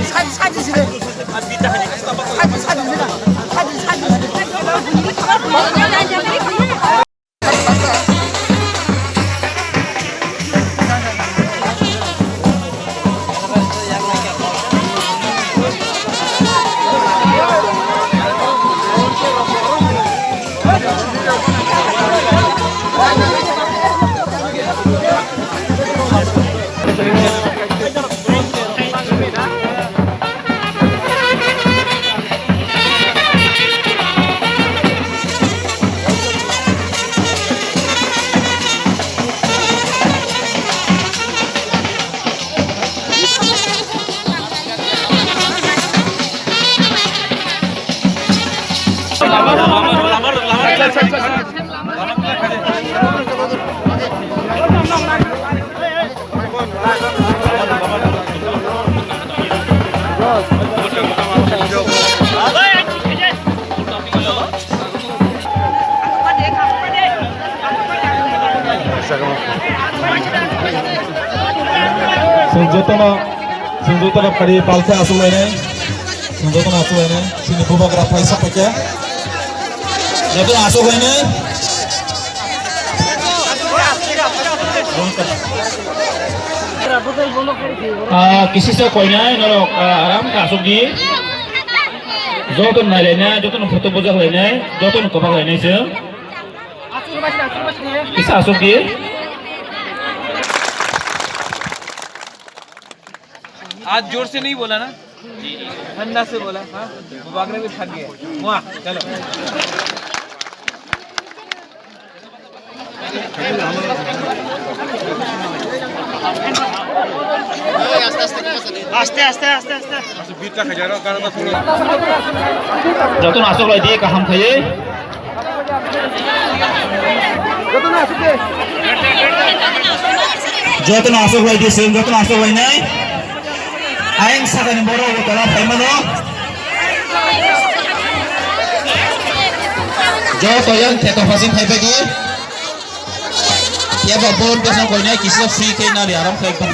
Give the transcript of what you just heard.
사지시네. Senjata kari palsa asuhainya, senjata asuhainya, sini beberapa paisa pakai, jadi asuhainya, किसी से कोई नहीं ना लोग आराम का सुगी, जो तो नहीं लेना, जो तो फोटो बुझा लेना, जो तो कपड़ा लेना इसे, किसा सुगी आज जोर से नहीं बोला ना, ठंडा से बोला। हाँ, बागरे भी थक गए। वहाँ चलो। आस्ते आस्ते आस्ते आस्ते। बीच का खजाना करना थोड़ा। जब तो नासुक लगी कहाँ खाये? जब तो नासुक लगी सेम जब तो नासुक लगी नहीं, आयeng sakani boro utara paimano. जब तो yang teto fasin hai pegi, ya babon besok kau ni kisah free ke nari aram kai kan.